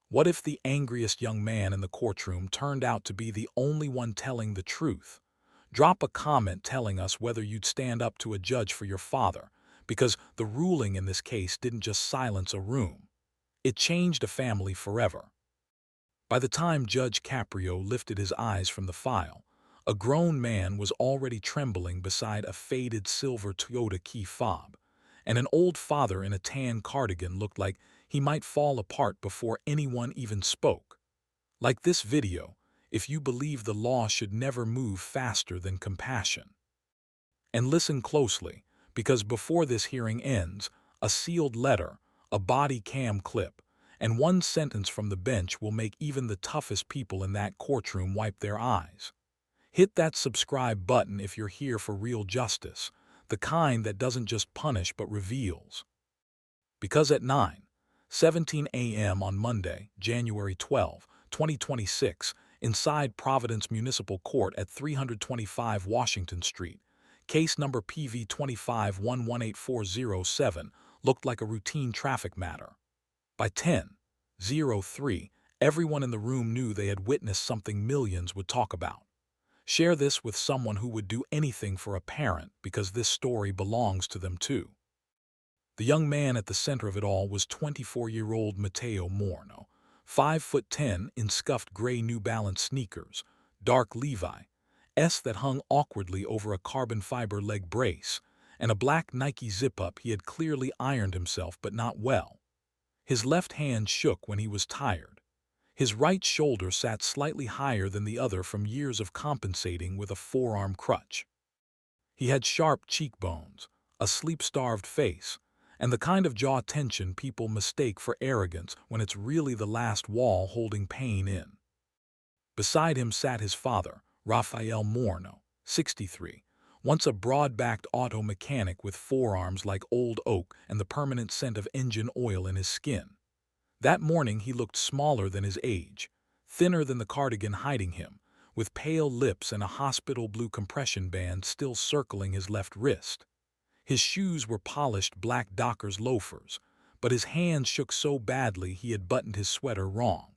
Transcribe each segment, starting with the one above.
What if the angriest young man in the courtroom turned out to be the only one telling the truth? Drop a comment telling us whether you'd stand up to a judge for your father, because the ruling in this case didn't just silence a room. It changed a family forever. By the time Judge Caprio lifted his eyes from the file, a grown man was already trembling beside a faded silver Toyota key fob, and an old father in a tan cardigan looked like he might fall apart before anyone even spoke. Like this video, if you believe the law should never move faster than compassion. And listen closely, because before this hearing ends, a sealed letter, a body cam clip, and one sentence from the bench will make even the toughest people in that courtroom wipe their eyes. Hit that subscribe button if you're here for real justice, the kind that doesn't just punish but reveals. Because at 9:17 a.m. on Monday, January 12, 2026, inside Providence Municipal Court at 325 Washington Street, case number PV 25118407 looked like a routine traffic matter. By 10:03, everyone in the room knew they had witnessed something millions would talk about. Share this with someone who would do anything for a parent because this story belongs to them too. The young man at the center of it all was 24-year-old Mateo Moreno, 5'10" in scuffed gray New Balance sneakers, dark Levi's that hung awkwardly over a carbon fiber leg brace, and a black Nike zip-up. He had clearly ironed himself, but not well. His left hand shook when he was tired. His right shoulder sat slightly higher than the other from years of compensating with a forearm crutch. He had sharp cheekbones, a sleep-starved face, and the kind of jaw tension people mistake for arrogance when it's really the last wall holding pain in. Beside him sat his father, Rafael Moreno, 63, once a broad-backed auto mechanic with forearms like old oak and the permanent scent of engine oil in his skin. That morning he looked smaller than his age, thinner than the cardigan hiding him, with pale lips and a hospital blue compression band still circling his left wrist. His shoes were polished black Dockers loafers, but his hands shook so badly he had buttoned his sweater wrong.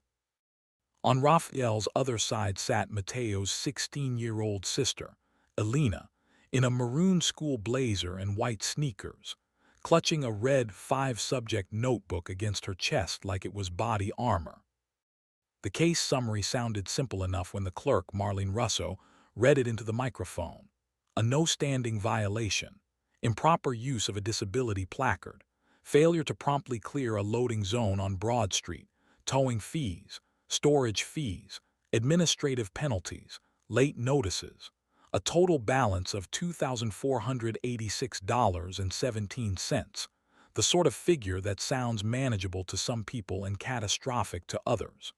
On Raphael's other side sat Mateo's 16-year-old sister, Elena, in a maroon school blazer and white sneakers, clutching a red 5-subject notebook against her chest like it was body armor. The case summary sounded simple enough when the clerk, Marlene Russo, read it into the microphone. A no-standing violation, improper use of a disability placard, failure to promptly clear a loading zone on Broad Street, towing fees, storage fees, administrative penalties, late notices, a total balance of $2,486.17, the sort of figure that sounds manageable to some people and catastrophic to others.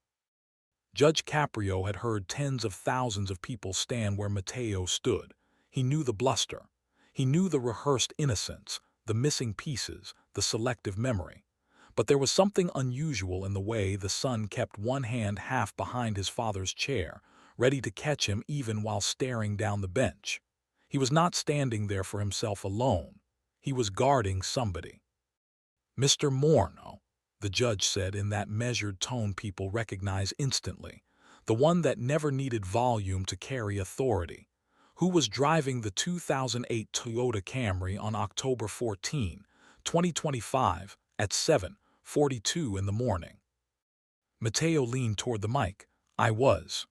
Judge Caprio had heard tens of thousands of people stand where Mateo stood. He knew the bluster. He knew the rehearsed innocence, the missing pieces, the selective memory. But there was something unusual in the way the son kept one hand half behind his father's chair, ready to catch him even while staring down the bench. He was not standing there for himself alone. He was guarding somebody. "Mr. Moreno," the judge said in that measured tone people recognize instantly, the one that never needed volume to carry authority, who was driving the 2008 Toyota Camry on October 14, 2025, at 7:42 in the morning. Mateo leaned toward the mic. "I was."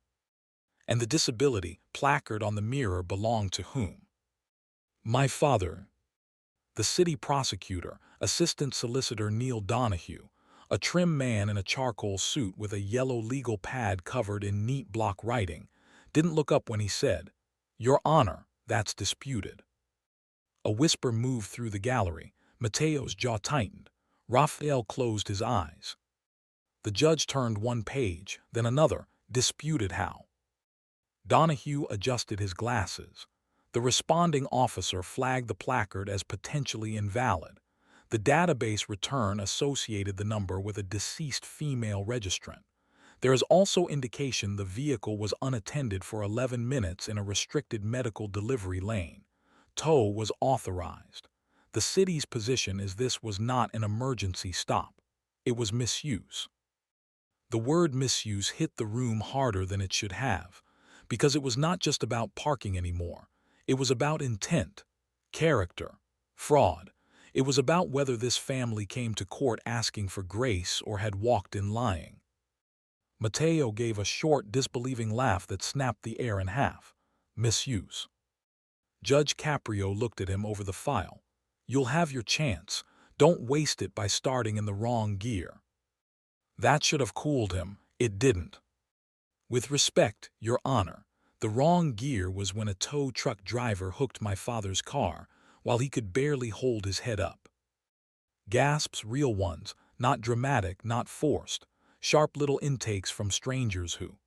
And the disability placard on the mirror belonged to whom? "My father." The city prosecutor, Assistant Solicitor Neil Donahue, a trim man in a charcoal suit with a yellow legal pad covered in neat block writing, didn't look up when he said, "Your Honor, that's disputed." A whisper moved through the gallery. Mateo's jaw tightened. Raphael closed his eyes. The judge turned one page, then another. "Disputed how?" Donahue adjusted his glasses. The responding officer flagged the placard as potentially invalid. The database return associated the number with a deceased female registrant. There is also indication the vehicle was unattended for 11 minutes in a restricted medical delivery lane. Tow was authorized. The city's position is this was not an emergency stop. It was misuse. The word misuse hit the room harder than it should have, because it was not just about parking anymore. It was about intent, character, fraud. It was about whether this family came to court asking for grace or had walked in lying. Mateo gave a short, disbelieving laugh that snapped the air in half. Misuse. Judge Caprio looked at him over the file. You'll have your chance. Don't waste it by starting in the wrong gear. That should have cooled him. It didn't. With respect, Your Honor, the wrong gear was when a tow truck driver hooked my father's car while he could barely hold his head up. Gasps, real ones, not dramatic, not forced, sharp little intakes from strangers who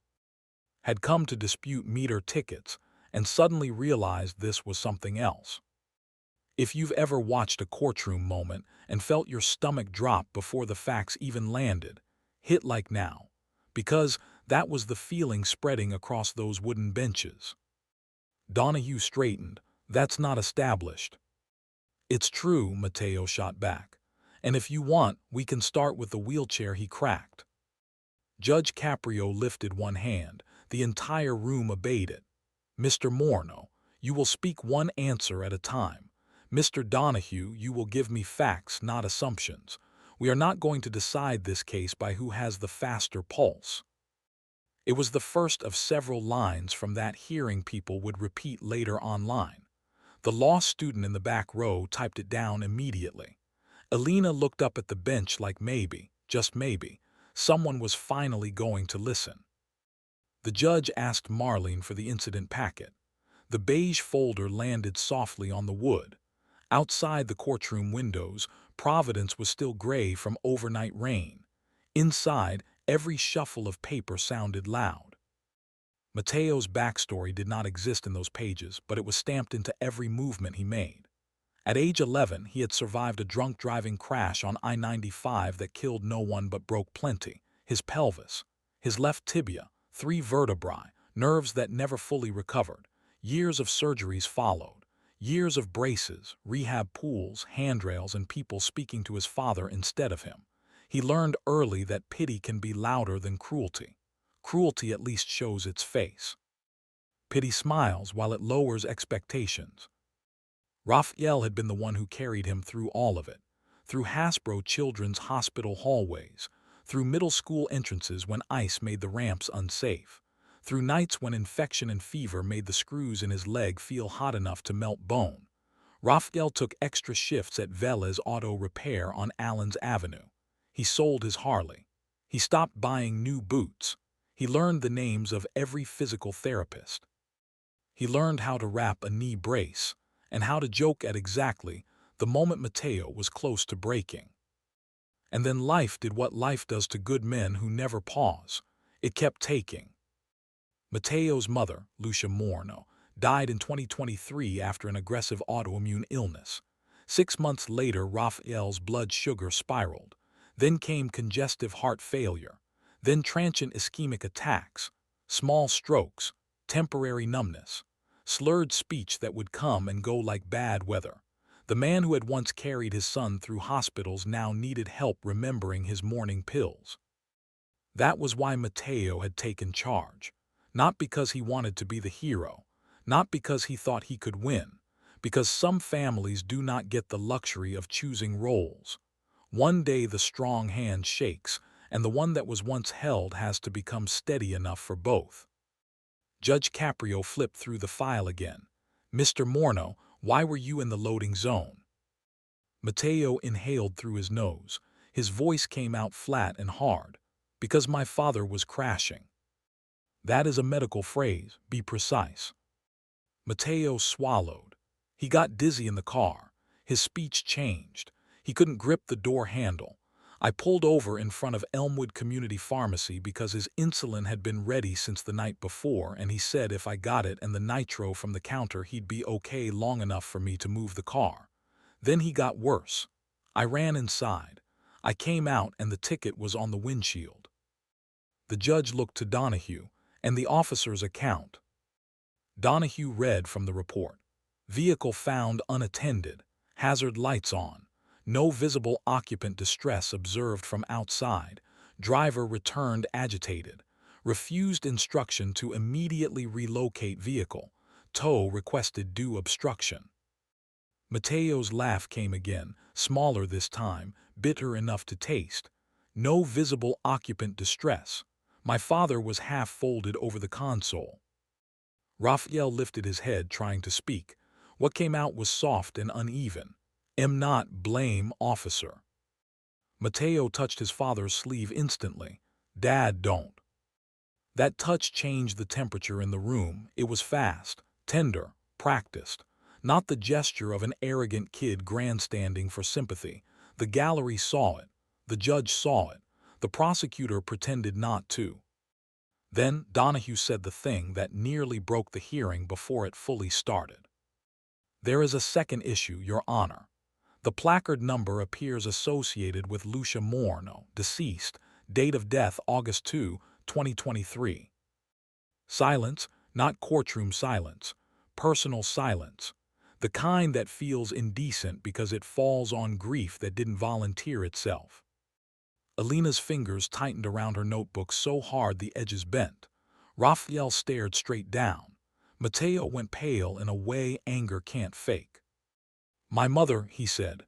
had come to dispute meter tickets and suddenly realized this was something else. If you've ever watched a courtroom moment and felt your stomach drop before the facts even landed, hit like now, because that was the feeling spreading across those wooden benches. Donahue straightened. That's not established. It's true, Mateo shot back. And if you want, we can start with the wheelchair he cracked. Judge Caprio lifted one hand. The entire room obeyed it. Mr. Moreno, you will speak one answer at a time. Mr. Donahue, you will give me facts, not assumptions. We are not going to decide this case by who has the faster pulse. It was the first of several lines from that hearing people would repeat later online. The law student in the back row typed it down immediately. Elena looked up at the bench like maybe, just maybe, someone was finally going to listen. The judge asked Marlene for the incident packet. The beige folder landed softly on the wood. Outside the courtroom windows, Providence was still gray from overnight rain. Inside, every shuffle of paper sounded loud. Mateo's backstory did not exist in those pages, but it was stamped into every movement he made. At age 11, he had survived a drunk driving crash on I-95 that killed no one but broke plenty. His pelvis, his left tibia, 3 vertebrae, nerves that never fully recovered. Years of surgeries followed. Years of braces, rehab pools, handrails, and people speaking to his father instead of him. He learned early that pity can be louder than cruelty. Cruelty at least shows its face. Pity smiles while it lowers expectations. Raphael had been the one who carried him through all of it. Through Hasbro Children's Hospital hallways. Through middle school entrances when ice made the ramps unsafe. Through nights when infection and fever made the screws in his leg feel hot enough to melt bone. Raphael took extra shifts at Vela's Auto Repair on Allen's Avenue. He sold his Harley. He stopped buying new boots. He learned the names of every physical therapist. He learned how to wrap a knee brace and how to joke at exactly the moment Mateo was close to breaking. And then life did what life does to good men who never pause. It kept taking. Mateo's mother, Lucia Moreno, died in 2023 after an aggressive autoimmune illness. 6 months later, Raphael's blood sugar spiraled. Then came congestive heart failure. Then transient ischemic attacks, small strokes, temporary numbness, slurred speech that would come and go like bad weather. The man who had once carried his son through hospitals now needed help remembering his morning pills. That was why Mateo had taken charge. Not because he wanted to be the hero, not because he thought he could win, because some families do not get the luxury of choosing roles. One day the strong hand shakes, and the one that was once held has to become steady enough for both. Judge Caprio flipped through the file again. Mr. Moreno, why were you in the loading zone? Mateo inhaled through his nose. His voice came out flat and hard. Because my father was crashing. That is a medical phrase, be precise. Mateo swallowed. He got dizzy in the car. His speech changed. He couldn't grip the door handle. I pulled over in front of Elmwood Community Pharmacy because his insulin had been ready since the night before, and he said if I got it and the nitro from the counter he'd be okay long enough for me to move the car. Then he got worse. I ran inside. I came out and the ticket was on the windshield. The judge looked to Donahue and the officer's account. Donahue read from the report. Vehicle found unattended, hazard lights on, no visible occupant distress observed from outside, Driver returned agitated. Refused instruction to immediately relocate vehicle. Tow requested due obstruction. Mateo's laugh came again, smaller this time, bitter enough to taste. No visible occupant distress. My father was half folded over the console. Raphael lifted his head, trying to speak. What came out was soft and uneven. "Am not blame, officer." Mateo touched his father's sleeve instantly. "Dad, don't." That touch changed the temperature in the room. It was fast, tender, practiced. Not the gesture of an arrogant kid grandstanding for sympathy. The gallery saw it. The judge saw it. The prosecutor pretended not to. Then Donahue said the thing that nearly broke the hearing before it fully started. "There is a second issue, Your Honor. The placard number appears associated with Lucia Moreno, deceased, date of death August 2, 2023. Silence, not courtroom silence, personal silence. The kind that feels indecent because it falls on grief that didn't volunteer itself." Alina's fingers tightened around her notebook so hard the edges bent. Raphael stared straight down. Mateo went pale in a way anger can't fake. "My mother," he said.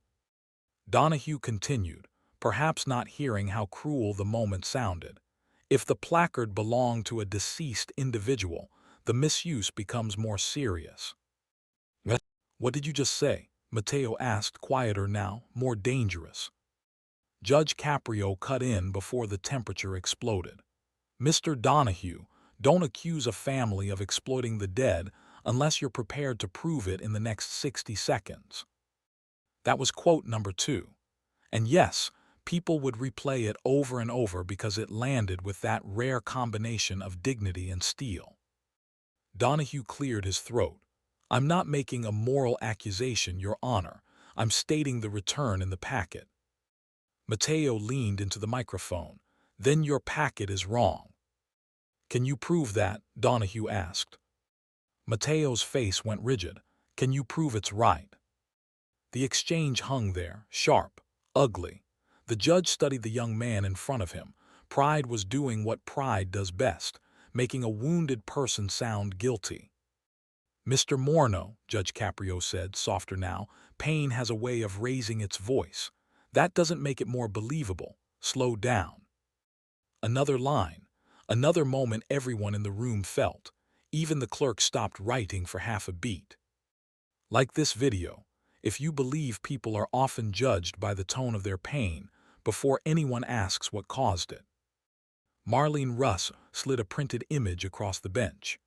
Donahue continued, perhaps not hearing how cruel the moment sounded. "If the placard belonged to a deceased individual, the misuse becomes more serious." "What did you just say?" Mateo asked, quieter now, more dangerous. Judge Caprio cut in before the temperature exploded. "Mr. Donahue, don't accuse a family of exploiting the dead unless you're prepared to prove it in the next 60 seconds. That was quote number 2. And yes, people would replay it over and over because it landed with that rare combination of dignity and steel. Donahue cleared his throat. "I'm not making a moral accusation, Your Honor. I'm stating the return in the packet." Mateo leaned into the microphone. "Then your packet is wrong." "Can you prove that?" Donahue asked. Mateo's face went rigid. "Can you prove it's right?" The exchange hung there, sharp, ugly. The judge studied the young man in front of him. Pride was doing what pride does best, making a wounded person sound guilty. "Mr. Moreno," Judge Caprio said, softer now, "pain has a way of raising its voice. That doesn't make it more believable. Slow down." Another line. Another moment everyone in the room felt. Even the clerk stopped writing for half a beat. Like this video, if you believe people are often judged by the tone of their pain before anyone asks what caused it. Marlene Russ slid a printed image across the bench.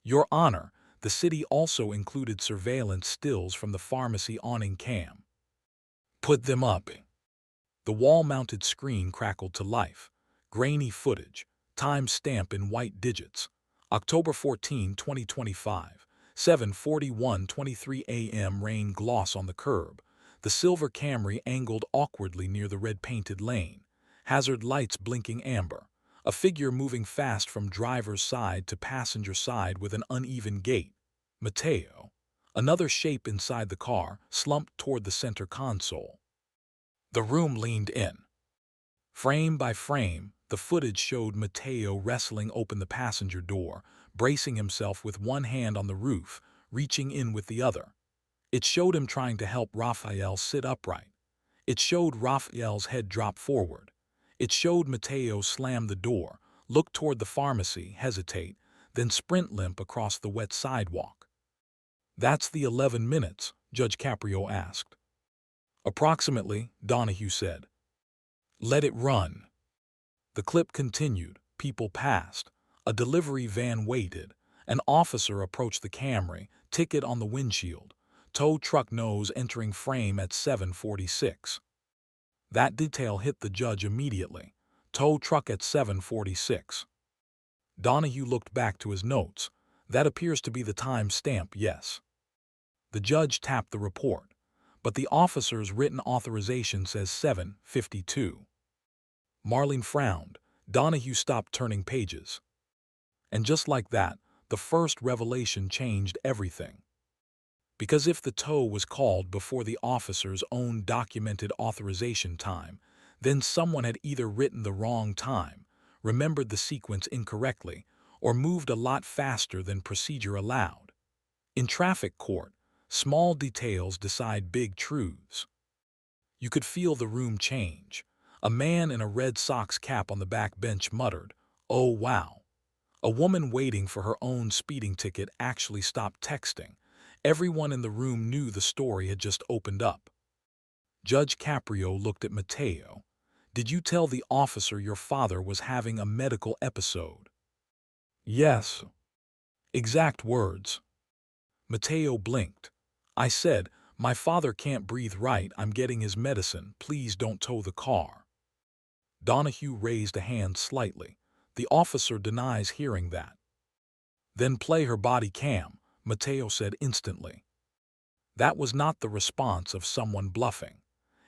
"Your Honor, the city also included surveillance stills from the pharmacy awning cam." "Put them up." The wall-mounted screen crackled to life. Grainy footage, time stamp in white digits. October 14, 2025, 7:41:23 a.m. Rain gloss on the curb. The silver Camry angled awkwardly near the red-painted lane. Hazard lights blinking amber. A figure moving fast from driver's side to passenger side with an uneven gait. Mateo. Another shape inside the car, slumped toward the center console. The room leaned in. Frame by frame, the footage showed Mateo wrestling open the passenger door, bracing himself with one hand on the roof, reaching in with the other. It showed him trying to help Raphael sit upright. It showed Raphael's head drop forward. It showed Mateo slam the door, look toward the pharmacy, hesitate, then sprint limp across the wet sidewalk. "That's the 11 minutes?" Judge Caprio asked. "Approximately," Donahue said. "Let it run." The clip continued. People passed. A delivery van waited. An officer approached the Camry, ticket on the windshield. Tow truck nose entering frame at 7:46. That detail hit the judge immediately. Tow truck at 7:46. Donahue looked back to his notes. "That appears to be the time stamp, yes." The judge tapped the report. "But the officer's written authorization says 7:52. Marlene frowned. Donahue stopped turning pages. And just like that, the first revelation changed everything. Because if the tow was called before the officer's own documented authorization time, Then someone had either written the wrong time, remembered the sequence incorrectly, or moved a lot faster than procedure allowed. In traffic court, small details decide big truths. You could feel the room change. A man in a Red Sox cap on the back bench muttered, "Oh, wow." A woman waiting for her own speeding ticket actually stopped texting. Everyone in the room knew the story had just opened up. Judge Caprio looked at Mateo. "Did you tell the officer your father was having a medical episode?" "Yes." Exact words. Mateo blinked. "I said, 'My father can't breathe right, I'm getting his medicine, please don't tow the car.'" Donahue raised a hand slightly. "The officer denies hearing that." "Then play her body cam," Mateo said instantly. That was not the response of someone bluffing.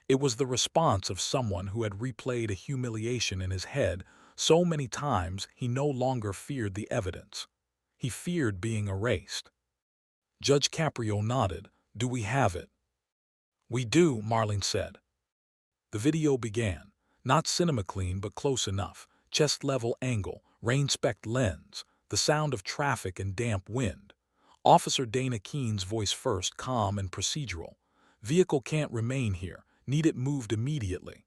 It was the response of someone who had replayed a humiliation in his head so many times he no longer feared the evidence. He feared being erased. Judge Caprio nodded. "Do we have it?" "We do," Marlene said. The video began. Not cinema clean, but close enough. Chest-level angle, rain-specked lens, the sound of traffic and damp wind. Officer Dana Keene's voice first, calm and procedural. "Vehicle can't remain here. Need it moved immediately."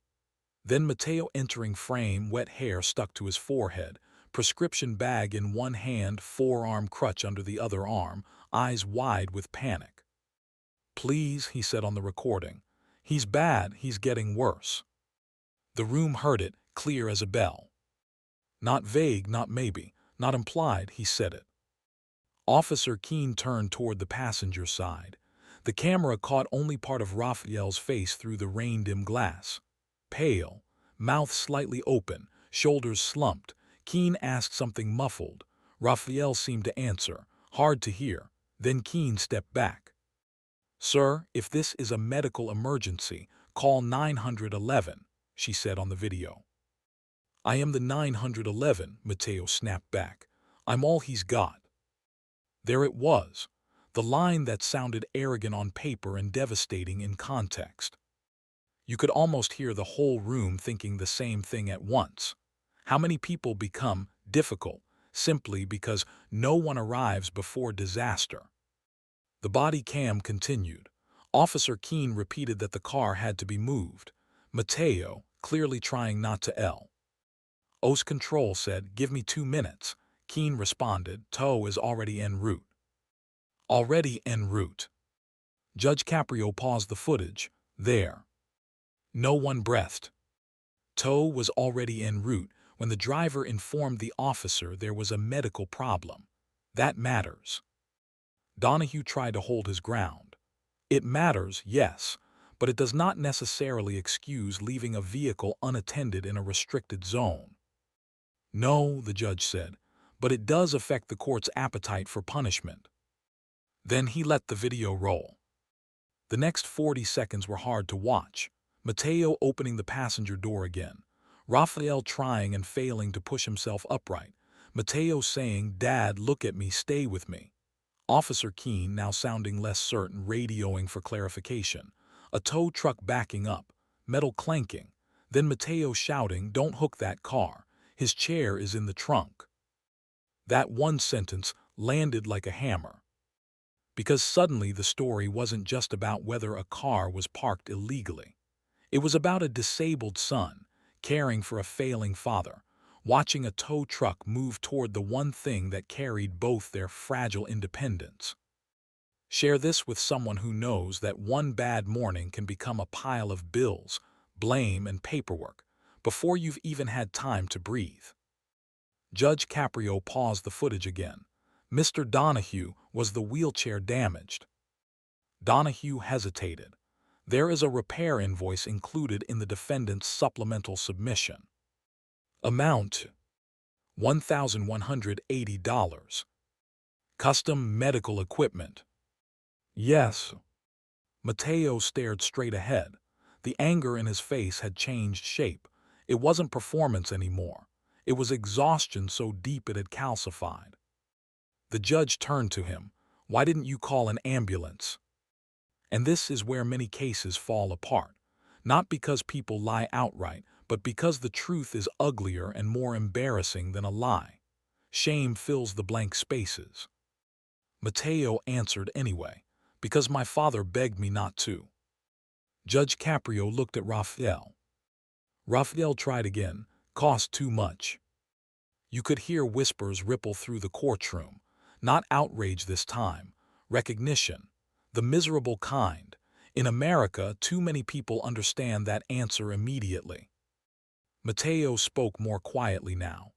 Then Mateo entering frame, wet hair stuck to his forehead, prescription bag in one hand, forearm crutch under the other arm, eyes wide with panic. "Please," he said on the recording. "He's bad, he's getting worse." The room heard it, clear as a bell. Not vague, not maybe, not implied, he said it. Officer Keene turned toward the passenger side. The camera caught only part of Raphael's face through the rain-dim glass. Pale, mouth slightly open, shoulders slumped, Keene asked something muffled. Raphael seemed to answer, hard to hear. Then Keene stepped back. "Sir, if this is a medical emergency, call 911, she said on the video. "I am the 911, Mateo snapped back. "I'm all he's got." There it was, the line that sounded arrogant on paper and devastating in context. You could almost hear the whole room thinking the same thing at once. How many people become difficult simply because no one arrives before disaster? The body cam continued. Officer Keene repeated that the car had to be moved. Mateo, clearly trying not to yell. OS Control said, "Give me 2 minutes." Keene responded, "Tow is already en route." Already en route. Judge Caprio paused the footage. There. No one breathed. Tow was already en route when the driver informed the officer there was a medical problem. That matters. Donahue tried to hold his ground. It matters, yes, but it does not necessarily excuse leaving a vehicle unattended in a restricted zone. "No," the judge said, "but it does affect the court's appetite for punishment." Then he let the video roll. The next 40 seconds were hard to watch. Mateo opening the passenger door again. Raphael trying and failing to push himself upright. Mateo saying, "Dad, look at me, stay with me." Officer Keene, now sounding less certain, radioing for clarification. A tow truck backing up, metal clanking. Then Mateo shouting, "Don't hook that car. His chair is in the trunk." That one sentence landed like a hammer. Because suddenly the story wasn't just about whether a car was parked illegally. It was about a disabled son, caring for a failing father, watching a tow truck move toward the one thing that carried both their fragile independence. Share this with someone who knows that one bad morning can become a pile of bills, blame, and paperwork before you've even had time to breathe. Judge Caprio paused the footage again. "Mr. Donahue, was the wheelchair damaged?" Donahue hesitated. "There is a repair invoice included in the defendant's supplemental submission. Amount: $1,180. Custom medical equipment." "Yes." Mateo stared straight ahead. The anger in his face had changed shape. It wasn't performance anymore. It was exhaustion so deep it had calcified. The judge turned to him. "Why didn't you call an ambulance?" And this is where many cases fall apart. Not because people lie outright, but because the truth is uglier and more embarrassing than a lie. Shame fills the blank spaces. Mateo answered anyway, because my father begged me not to. Judge Caprio looked at Raphael. Raphael tried again. Cost too much. You could hear whispers ripple through the courtroom. Not outrage this time. Recognition. The miserable kind. In America, too many people understand that answer immediately. Mateo spoke more quietly now.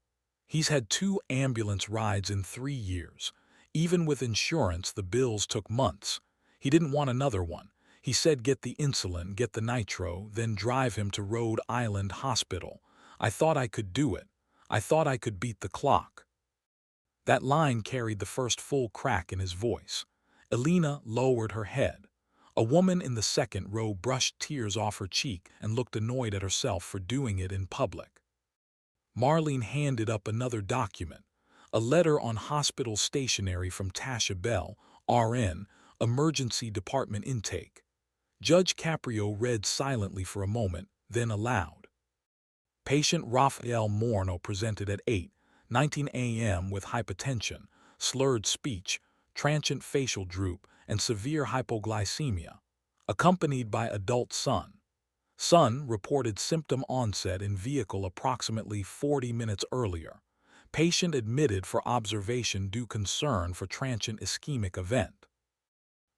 He's had 2 ambulance rides in 3 years. Even with insurance, the bills took months. He didn't want another one. He said get the insulin, get the nitro, then drive him to Rhode Island Hospital. I thought I could do it. I thought I could beat the clock. That line carried the first full crack in his voice. Elena lowered her head. A woman in the second row brushed tears off her cheek and looked annoyed at herself for doing it in public. Marlene handed up another document, a letter on hospital stationery from Tasha Bell, RN, emergency department intake. Judge Caprio read silently for a moment, then aloud. Patient Mateo Moreno presented at 8:19 a.m. with hypotension, slurred speech, transient facial droop, and severe hypoglycemia, accompanied by adult son. Son reported symptom onset in vehicle approximately 40 minutes earlier. Patient admitted for observation due concern for transient ischemic event.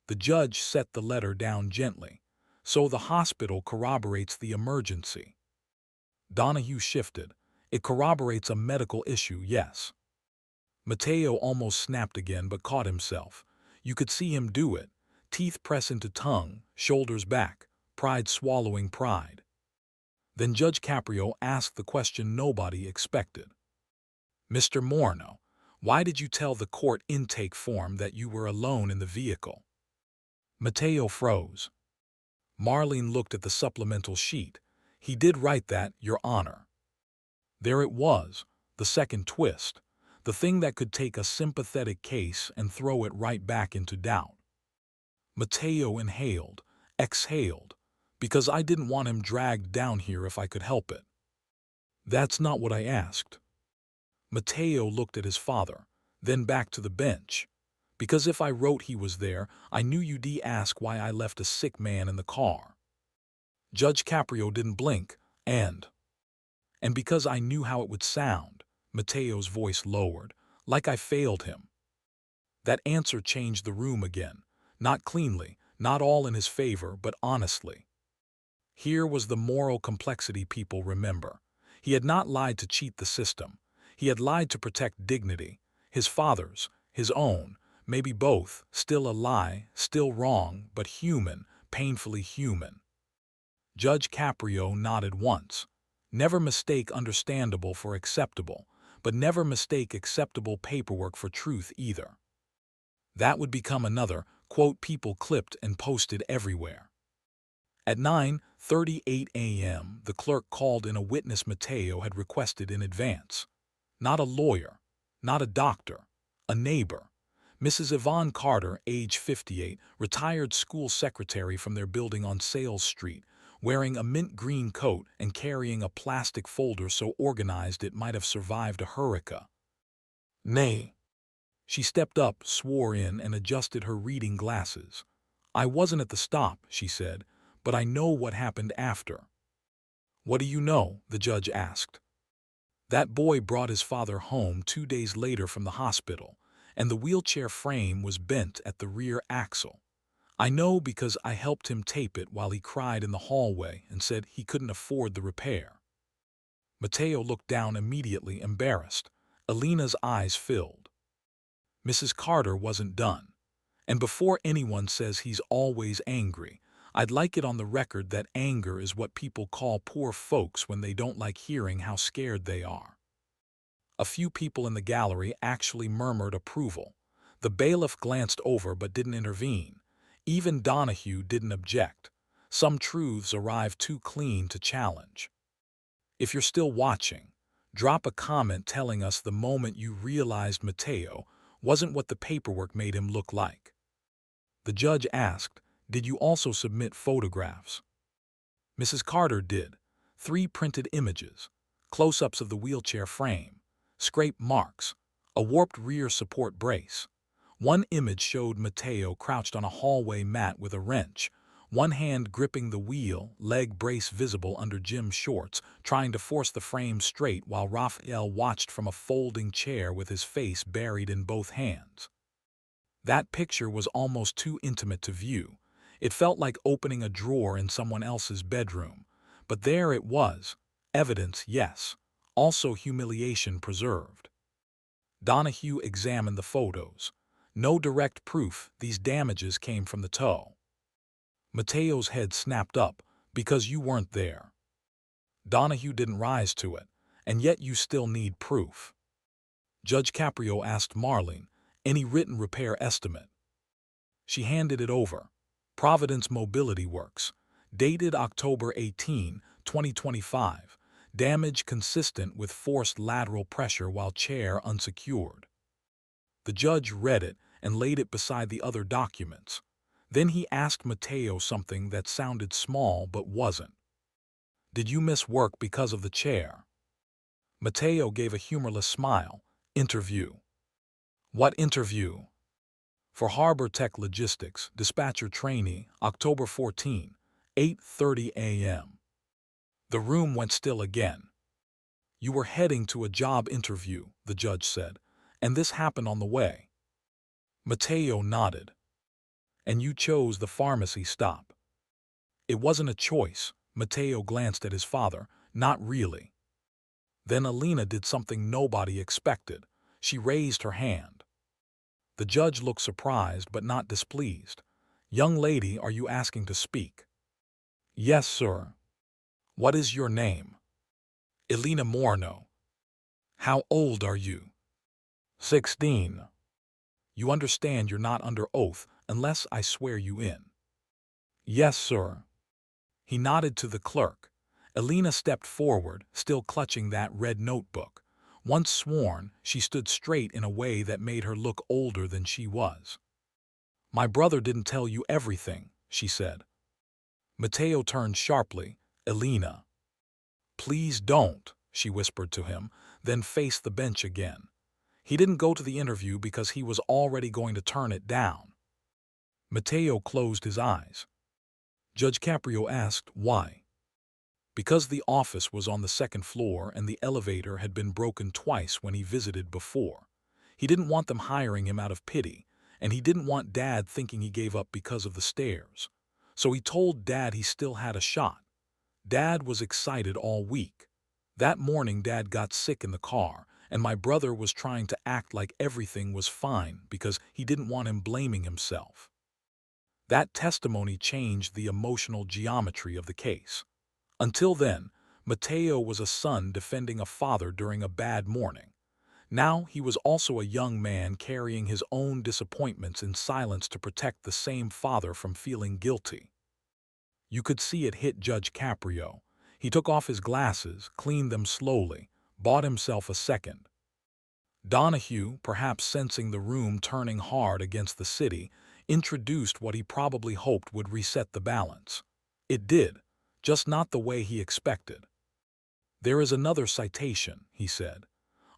The judge set the letter down gently. So the hospital corroborates the emergency. Donahue shifted. It corroborates a medical issue, yes. Mateo almost snapped again but caught himself. You could see him do it. Teeth press into tongue, shoulders back, pride swallowing pride. Then Judge Caprio asked the question nobody expected. Mr. Moreno, why did you tell the court intake form that you were alone in the vehicle? Mateo froze. Marlene looked at the supplemental sheet. He did write that, Your Honor. There it was, the second twist, the thing that could take a sympathetic case and throw it right back into doubt. Mateo inhaled, exhaled, because I didn't want him dragged down here if I could help it. That's not what I asked. Mateo looked at his father, then back to the bench. Because if I wrote he was there, I knew you'd ask why I left a sick man in the car. Judge Caprio didn't blink, and because I knew how it would sound, Mateo's voice lowered, like I failed him. That answer changed the room again, not cleanly, not all in his favor, but honestly. Here was the moral complexity people remember. He had not lied to cheat the system. He had lied to protect dignity, his father's, his own, maybe both, still a lie, still wrong, but human, painfully human. Judge Caprio nodded once. Never mistake understandable for acceptable, but never mistake acceptable paperwork for truth either. That would become another, quote, people clipped and posted everywhere. At 9:38 a.m., the clerk called in a witness Mateo had requested in advance. Not a lawyer, not a doctor, a neighbor. Mrs. Yvonne Carter, age 58, retired school secretary from their building on Sales Street, wearing a mint green coat and carrying a plastic folder so organized it might have survived a hurricane. Nay. She stepped up, swore in, and adjusted her reading glasses. I wasn't at the stop, she said, but I know what happened after. What do you know? The judge asked. That boy brought his father home 2 days later from the hospital, and the wheelchair frame was bent at the rear axle. I know because I helped him tape it while he cried in the hallway and said he couldn't afford the repair. Mateo looked down immediately, embarrassed. Elena's eyes filled. Mrs. Carter wasn't done. And before anyone says he's always angry, I'd like it on the record that anger is what people call poor folks when they don't like hearing how scared they are. A few people in the gallery actually murmured approval. The bailiff glanced over but didn't intervene. Even Donahue didn't object. Some truths arrive too clean to challenge. If you're still watching, drop a comment telling us the moment you realized Mateo wasn't what the paperwork made him look like. The judge asked, did you also submit photographs? Mrs. Carter did. 3 printed images, close-ups of the wheelchair frame, scrape marks, a warped rear support brace. One image showed Mateo crouched on a hallway mat with a wrench, one hand gripping the wheel, leg brace visible under Jim's shorts, trying to force the frame straight while Raphael watched from a folding chair with his face buried in both hands. That picture was almost too intimate to view. It felt like opening a drawer in someone else's bedroom. But there it was. Evidence, yes. Also humiliation preserved. Donahue examined the photos. No direct proof these damages came from the toe. Mateo's head snapped up, because you weren't there. Donahue didn't rise to it, and yet you still need proof. Judge Caprio asked Marlene, any written repair estimate? She handed it over. Providence Mobility Works, dated October 18, 2025. Damage consistent with forced lateral pressure while chair unsecured. The judge read it and laid it beside the other documents. Then he asked Mateo something that sounded small but wasn't. Did you miss work because of the chair? Mateo gave a humorless smile. Interview. What interview? For Harbor Tech Logistics, dispatcher trainee, October 14, 8:30 a.m. The room went still again. You were heading to a job interview, the judge said, and this happened on the way. Mateo nodded. And you chose the pharmacy stop. It wasn't a choice. Mateo glanced at his father. Not really. Then Alina did something nobody expected. She raised her hand. The judge looked surprised but not displeased. Young lady, are you asking to speak? Yes, sir. What is your name? Elena Moreno. How old are you? 16. You understand you're not under oath unless I swear you in. Yes, sir. He nodded to the clerk. Elena stepped forward, still clutching that red notebook. Once sworn, she stood straight in a way that made her look older than she was. My brother didn't tell you everything, she said. Mateo turned sharply. Elena. Please don't, she whispered to him, then faced the bench again. He didn't go to the interview because he was already going to turn it down. Mateo closed his eyes. Judge Caprio asked, why? Because the office was on the second floor and the elevator had been broken twice when he visited before. He didn't want them hiring him out of pity, and he didn't want Dad thinking he gave up because of the stairs. So he told Dad he still had a shot. Dad was excited all week. That morning Dad got sick in the car, and my brother was trying to act like everything was fine because he didn't want him blaming himself. That testimony changed the emotional geometry of the case. Until then, Mateo was a son defending a father during a bad morning. Now he was also a young man carrying his own disappointments in silence to protect the same father from feeling guilty. You could see it hit Judge Caprio. He took off his glasses, cleaned them slowly, bought himself a second. Donahue, perhaps sensing the room turning hard against the city, introduced what he probably hoped would reset the balance. It did, just not the way he expected. There is another citation, he said.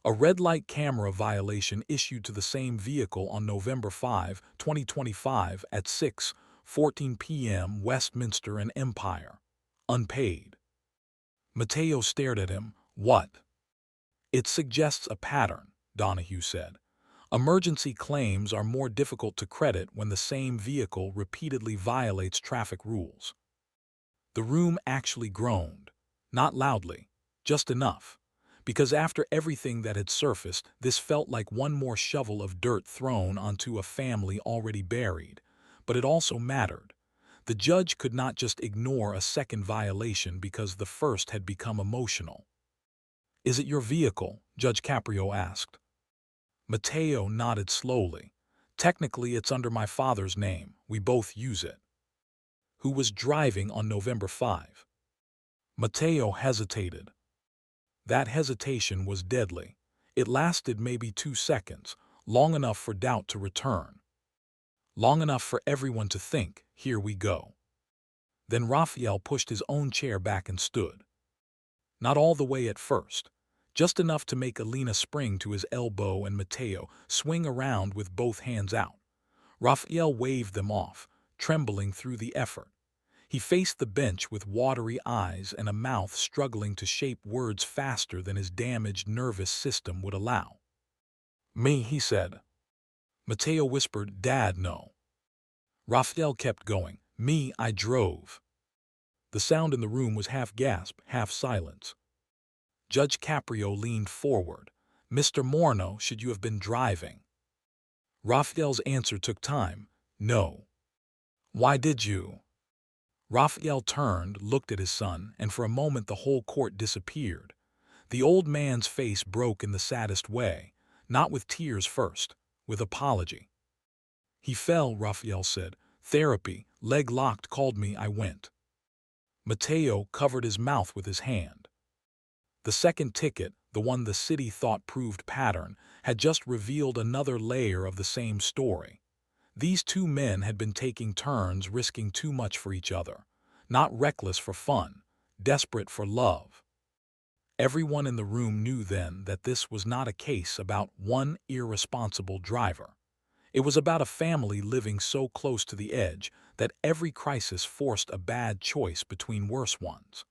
A red light camera violation issued to the same vehicle on November 5, 2025 at 6:14 p.m. Westminster and Empire. Unpaid. Mateo stared at him. What? It suggests a pattern, Donahue said. Emergency claims are more difficult to credit when the same vehicle repeatedly violates traffic rules. The room actually groaned. Not loudly, just enough. Because after everything that had surfaced, this felt like one more shovel of dirt thrown onto a family already buried. But it also mattered. The judge could not just ignore a second violation because the first had become emotional. Is it your vehicle? Judge Caprio asked. Mateo nodded slowly. Technically, it's under my father's name. We both use it. Who was driving on November 5? Mateo hesitated. That hesitation was deadly. It lasted maybe 2 seconds, long enough for doubt to return. Long enough for everyone to think, here we go. Then Raphael pushed his own chair back and stood. Not all the way at first, just enough to make Alina spring to his elbow and Mateo swing around with both hands out. Raphael waved them off, trembling through the effort. He faced the bench with watery eyes and a mouth struggling to shape words faster than his damaged nervous system would allow. "Me," he said. Mateo whispered, "Dad, no." Raphael kept going. "Me, I drove." The sound in the room was half gasp, half silence. Judge Caprio leaned forward. "Mr. Moreno, should you have been driving?" Raphael's answer took time. "No." "Why did you?" Raphael turned, looked at his son, and for a moment the whole court disappeared. The old man's face broke in the saddest way, not with tears first, with apology. "He fell," Raphael said. "Therapy, leg locked, called me, I went." Mateo covered his mouth with his hand. The second ticket, the one the city thought proved pattern, had just revealed another layer of the same story. These two men had been taking turns risking too much for each other, not reckless for fun, desperate for love. Everyone in the room knew then that this was not a case about one irresponsible driver. It was about a family living so close to the edge that every crisis forced a bad choice between worse ones.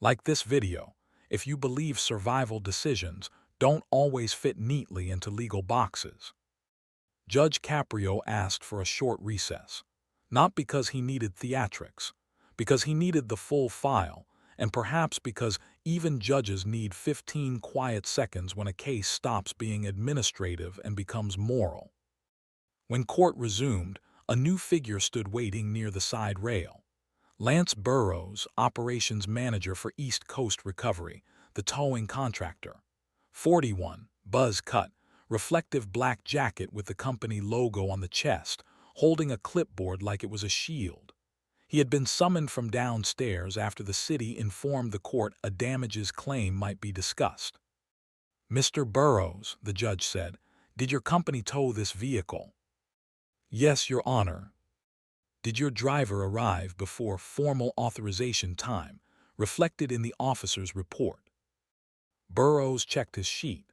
Like this video, if you believe survival decisions don't always fit neatly into legal boxes. Judge Caprio asked for a short recess, not because he needed theatrics, because he needed the full file, and perhaps because even judges need 15 quiet seconds when a case stops being administrative and becomes moral. When court resumed, a new figure stood waiting near the side rail. Lance Burrows, operations manager for East Coast Recovery, the towing contractor. 41, buzz cut, reflective black jacket with the company logo on the chest, holding a clipboard like it was a shield. He had been summoned from downstairs after the city informed the court a damages claim might be discussed. "Mr. Burrows," the judge said, "did your company tow this vehicle?" "Yes, Your Honor." "Did your driver arrive before formal authorization time, reflected in the officer's report?" Burrows checked his sheet.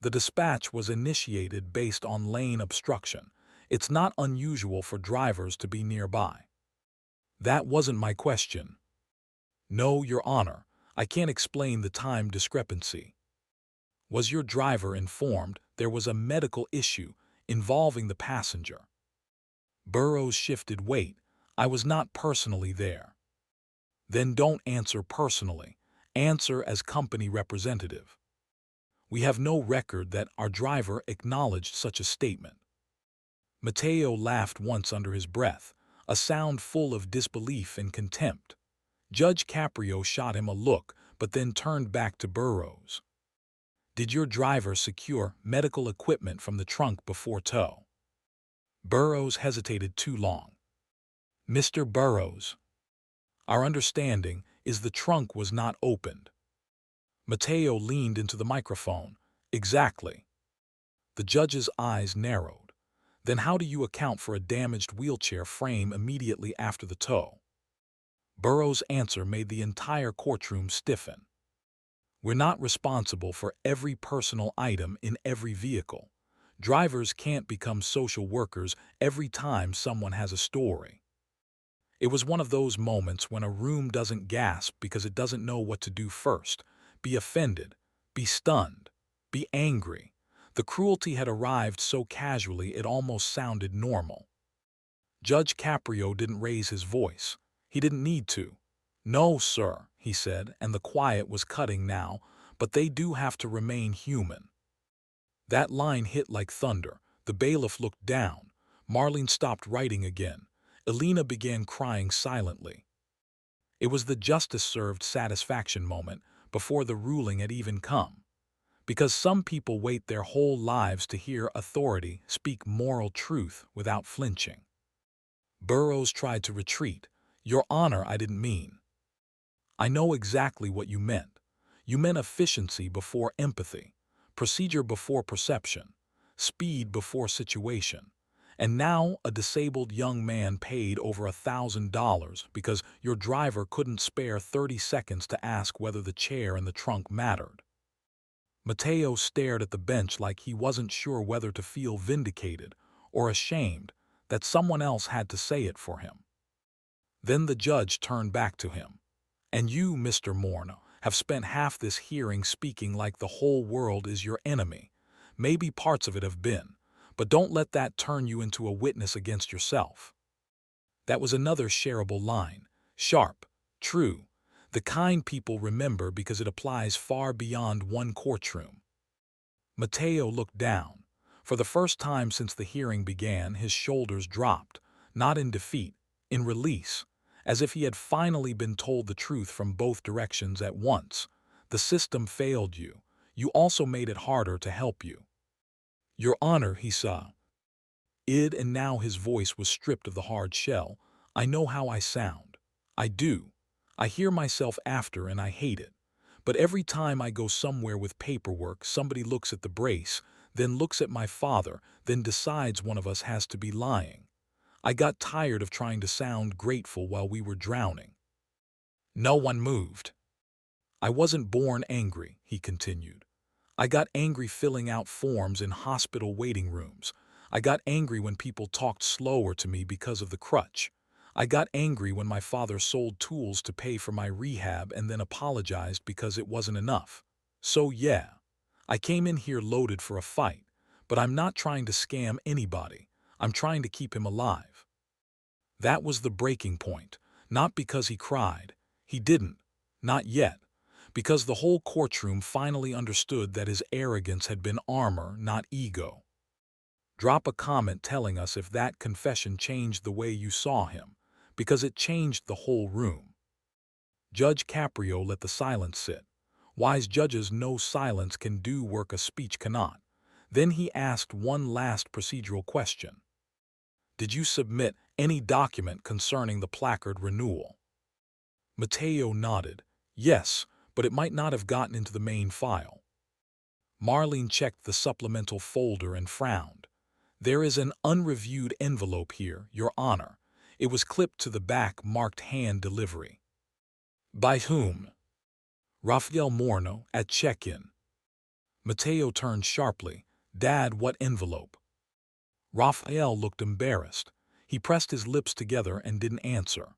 "The dispatch was initiated based on lane obstruction. It's not unusual for drivers to be nearby." "That wasn't my question." "No, Your Honor, I can't explain the time discrepancy." "Was your driver informed there was a medical issue involving the passenger?" Burrows shifted weight. "I was not personally there." "Then don't answer personally. Answer as company representative." "We have no record that our driver acknowledged such a statement." Mateo laughed once under his breath, a sound full of disbelief and contempt. Judge Caprio shot him a look, but then turned back to Burrows. "Did your driver secure medical equipment from the trunk before tow?" Burrows hesitated too long. "Mr. Burrows, our understanding is the trunk was not opened." Mateo leaned into the microphone. "Exactly." The judge's eyes narrowed. "Then how do you account for a damaged wheelchair frame immediately after the tow?" Burrows' answer made the entire courtroom stiffen. "We're not responsible for every personal item in every vehicle. Drivers can't become social workers every time someone has a story." It was one of those moments when a room doesn't gasp because it doesn't know what to do first. Be offended, be stunned, be angry. The cruelty had arrived so casually it almost sounded normal. Judge Caprio didn't raise his voice. He didn't need to. "No, sir," he said, and the quiet was cutting now, "but they do have to remain human." That line hit like thunder. The bailiff looked down. Marlene stopped writing again. Alina began crying silently. It was the justice-served satisfaction moment before the ruling had even come. Because some people wait their whole lives to hear authority speak moral truth without flinching. Burrows tried to retreat. "Your Honor, I didn't mean." "I know exactly what you meant. You meant efficiency before empathy, procedure before perception, speed before situation. And now a disabled young man paid over $1,000 because your driver couldn't spare 30 seconds to ask whether the chair in the trunk mattered. Mateo stared at the bench like he wasn't sure whether to feel vindicated or ashamed that someone else had to say it for him. Then the judge turned back to him. And you, Mr. Moreno, have spent half this hearing speaking like the whole world is your enemy. Maybe parts of it have been, but don't let that turn you into a witness against yourself. That was another shareable line. Sharp, true, the kind people remember because it applies far beyond one courtroom. Mateo looked down. For the first time since the hearing began, his shoulders dropped, not in defeat, in release, as if he had finally been told the truth from both directions at once. The system failed you. You also made it harder to help you. Your Honor, he saw. And now his voice was stripped of the hard shell. I know how I sound. I do. I hear myself after and I hate it. But every time I go somewhere with paperwork, somebody looks at the brace, then looks at my father, then decides one of us has to be lying. I got tired of trying to sound grateful while we were drowning. No one moved. I wasn't born angry, he continued. I got angry filling out forms in hospital waiting rooms. I got angry when people talked slower to me because of the crutch. I got angry when my father sold tools to pay for my rehab and then apologized because it wasn't enough. So yeah, I came in here loaded for a fight, but I'm not trying to scam anybody. I'm trying to keep him alive. That was the breaking point, not because he cried. He didn't. Not yet. Because the whole courtroom finally understood that his arrogance had been armor, not ego. Drop a comment telling us if that confession changed the way you saw him, because it changed the whole room. Judge Caprio let the silence sit. Wise judges know silence can do work a speech cannot. Then he asked one last procedural question. Did you submit any document concerning the placard renewal? Mateo nodded. Yes, but it might not have gotten into the main file. Marlene checked the supplemental folder and frowned. There is an unreviewed envelope here, Your Honor. It was clipped to the back marked hand delivery. By whom? Rafael Moreno, at check-in. Mateo turned sharply. Dad, what envelope? Rafael looked embarrassed. He pressed his lips together and didn't answer.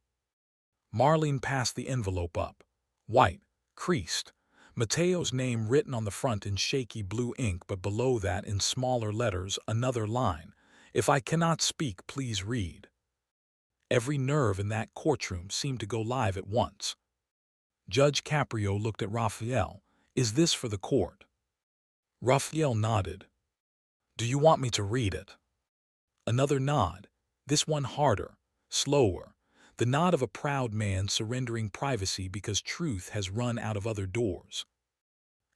Marlene passed the envelope up. White, creased. Mateo's name written on the front in shaky blue ink, but below that in smaller letters another line. If I cannot speak, please read. Every nerve in that courtroom seemed to go live at once. Judge Caprio looked at Rafael. Is this for the court? Rafael nodded. Do you want me to read it? Another nod. This one harder, slower. The nod of a proud man surrendering privacy because truth has run out of other doors.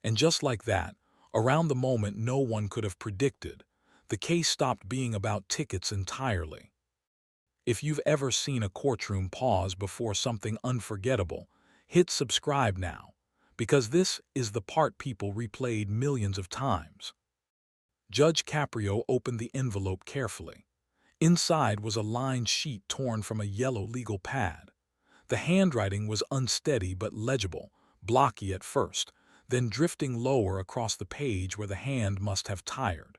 And just like that, around the moment no one could have predicted, the case stopped being about tickets entirely. If you've ever seen a courtroom pause before something unforgettable, hit subscribe now, because this is the part people replayed millions of times. Judge Caprio opened the envelope carefully. Inside was a lined sheet torn from a yellow legal pad. The handwriting was unsteady but legible, blocky at first, then drifting lower across the page where the hand must have tired.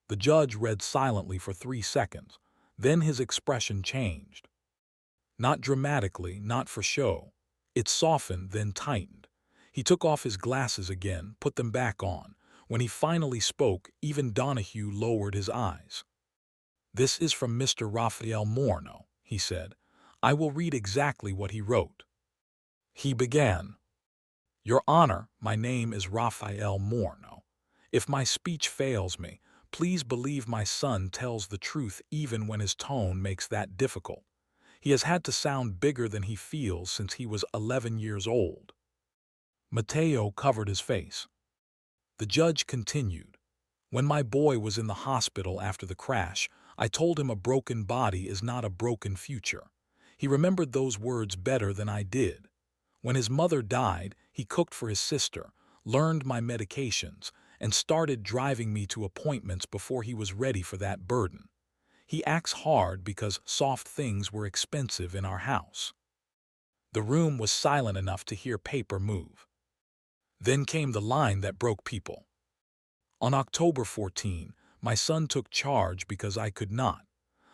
The judge read silently for 3 seconds. Then his expression changed. Not dramatically, not for show. It softened, then tightened. He took off his glasses again, put them back on. When he finally spoke, even Donahue lowered his eyes. This is from Mr. Rafael Moreno, he said. I will read exactly what he wrote. He began. Your Honor, my name is Rafael Moreno. If my speech fails me, please believe my son tells the truth even when his tone makes that difficult. He has had to sound bigger than he feels since he was 11 years old. Mateo covered his face. The judge continued. When my boy was in the hospital after the crash, I told him a broken body is not a broken future. He remembered those words better than I did. When his mother died, he cooked for his sister, learned my medications, and started driving me to appointments before he was ready for that burden. He acts hard because soft things were expensive in our house. The room was silent enough to hear paper move. Then came the line that broke people. On October 14, my son took charge because I could not.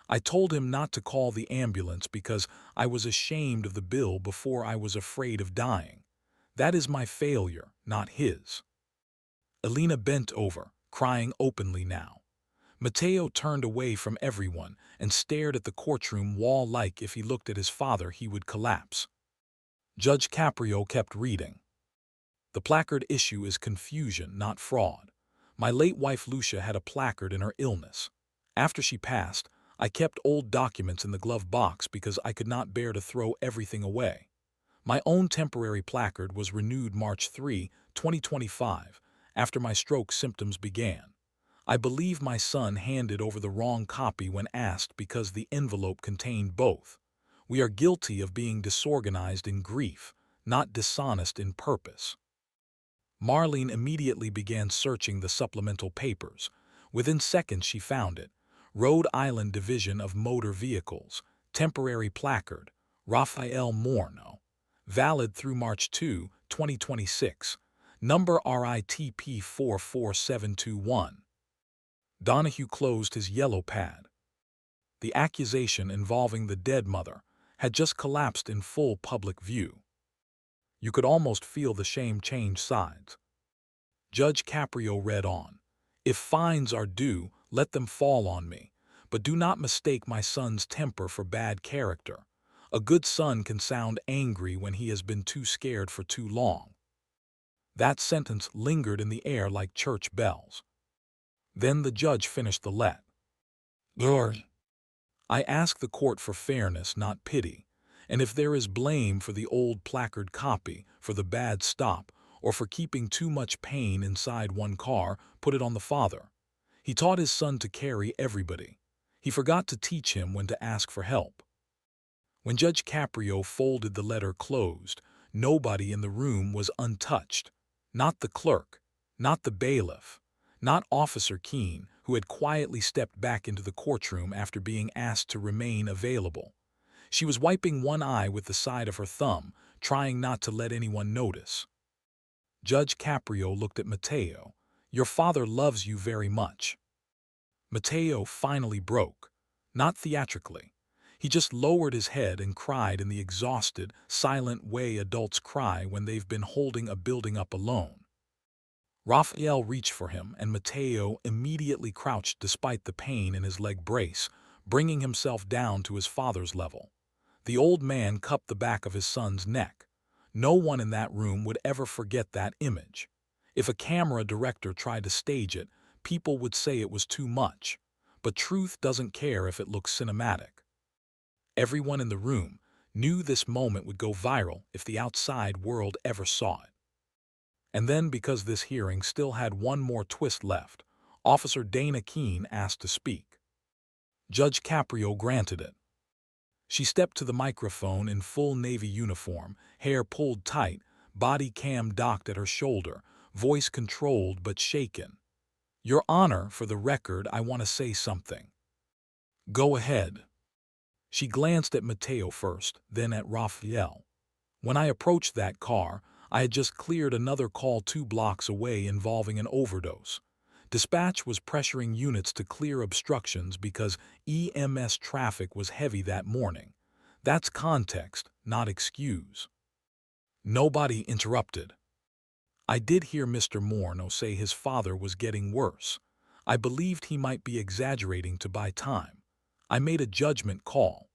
I told him not to call the ambulance because I was ashamed of the bill before I was afraid of dying. That is my failure, not his. Elena bent over, crying openly now. Mateo turned away from everyone and stared at the courtroom wall like if he looked at his father he would collapse. Judge Caprio kept reading. The placard issue is confusion, not fraud. My late wife Lucia had a placard in her illness. After she passed, I kept old documents in the glove box because I could not bear to throw everything away. My own temporary placard was renewed March 3, 2025, after my stroke symptoms began. I believe my son handed over the wrong copy when asked because the envelope contained both. We are guilty of being disorganized in grief, not dishonest in purpose. Marlene immediately began searching the supplemental papers. Within seconds she found it. Rhode Island Division of Motor Vehicles, temporary placard, Mateo Moreno. Valid through March 2, 2026. Number RITP 44721. Donahue closed his yellow pad. The accusation involving the dead mother had just collapsed in full public view. You could almost feel the shame change sides. Judge Caprio read on. If fines are due, let them fall on me, but do not mistake my son's temper for bad character. A good son can sound angry when he has been too scared for too long. That sentence lingered in the air like church bells. Then the judge finished the let. Lord, I ask the court for fairness, not pity, and if there is blame for the old placard copy, for the bad stop, or for keeping too much pain inside one car, put it on the father. He taught his son to carry everybody. He forgot to teach him when to ask for help. When Judge Caprio folded the letter closed, nobody in the room was untouched. Not the clerk, not the bailiff, not Officer Keene, who had quietly stepped back into the courtroom after being asked to remain available. She was wiping one eye with the side of her thumb, trying not to let anyone notice. Judge Caprio looked at Mateo. Your father loves you very much. Mateo finally broke, not theatrically. He just lowered his head and cried in the exhausted, silent way adults cry when they've been holding a building up alone. Raphael reached for him, and Mateo immediately crouched despite the pain in his leg brace, bringing himself down to his father's level. The old man cupped the back of his son's neck. No one in that room would ever forget that image. If a camera director tried to stage it, people would say it was too much. But truth doesn't care if it looks cinematic. Everyone in the room knew this moment would go viral if the outside world ever saw it. And then, because this hearing still had one more twist left, Officer Dana Keene asked to speak. Judge Caprio granted it. She stepped to the microphone in full Navy uniform, hair pulled tight, body cam docked at her shoulder, voice controlled but shaken. Your Honor, for the record, I want to say something. Go ahead. She glanced at Mateo first, then at Raphael. When I approached that car, I had just cleared another call 2 blocks away involving an overdose. Dispatch was pressuring units to clear obstructions because EMS traffic was heavy that morning. That's context, not excuse. Nobody interrupted. I did hear Mr. Moreno say his father was getting worse. I believed he might be exaggerating to buy time. I made a judgment call.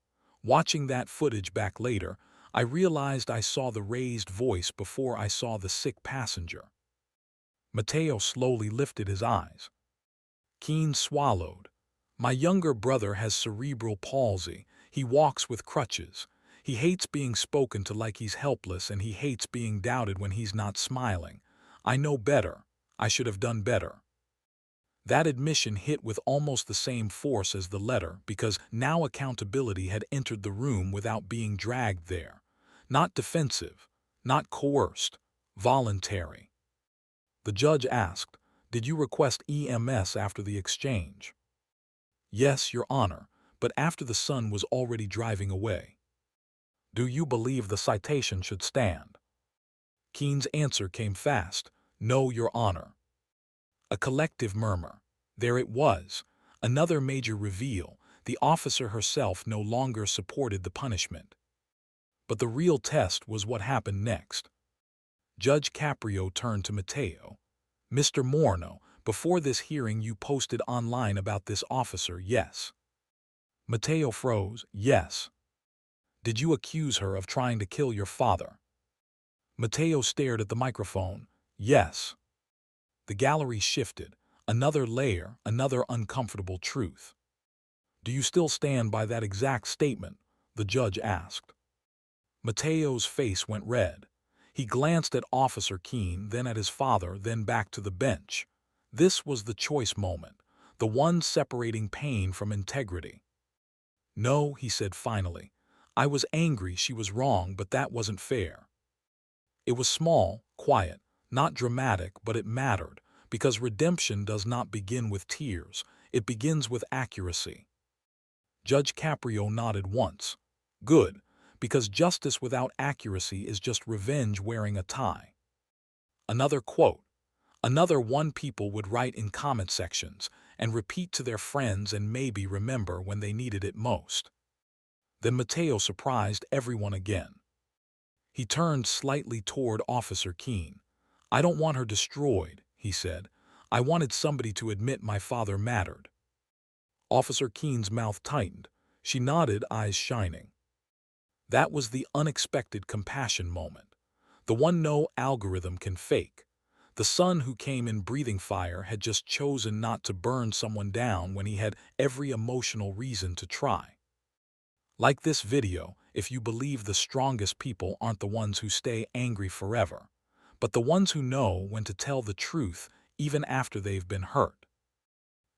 Watching that footage back later, I realized I saw the raised voice before I saw the sick passenger. Mateo slowly lifted his eyes. Keene swallowed. My younger brother has cerebral palsy. He walks with crutches. He hates being spoken to like he's helpless, and he hates being doubted when he's not smiling. I know better. I should have done better. That admission hit with almost the same force as the letter because now accountability had entered the room without being dragged there. Not defensive, not coerced, voluntary. The judge asked, did you request EMS after the exchange? Yes, Your Honor. but after the sun was already driving away. Do you believe the citation should stand? Keene's answer came fast. No, Your Honor. A collective murmur. There it was. Another major reveal. The officer herself no longer supported the punishment. But the real test was what happened next. Judge Caprio turned to Mateo. Mr. Moreno, before this hearing you posted online about this officer, yes? Mateo froze. Yes. Did you accuse her of trying to kill your father? Mateo stared at the microphone. Yes. The gallery shifted. Another layer, another uncomfortable truth. Do you still stand by that exact statement? The judge asked. Mateo's face went red. He glanced at Officer Keene, then at his father, then back to the bench. This was the choice moment, the one separating pain from integrity. No, he said finally. I was angry she was wrong, but that wasn't fair. It was small, quiet, not dramatic, but it mattered, because redemption does not begin with tears, it begins with accuracy. Judge Caprio nodded once. Good, because justice without accuracy is just revenge wearing a tie. Another quote. Another one people would write in comment sections and repeat to their friends and maybe remember when they needed it most. Then Mateo surprised everyone again. He turned slightly toward Officer Keene. I don't want her destroyed, he said. I wanted somebody to admit my father mattered. Officer Keene's mouth tightened. She nodded, eyes shining. That was the unexpected compassion moment, the one no algorithm can fake. The son who came in breathing fire had just chosen not to burn someone down when he had every emotional reason to try. Like this video, if you believe the strongest people aren't the ones who stay angry forever, but the ones who know when to tell the truth even after they've been hurt.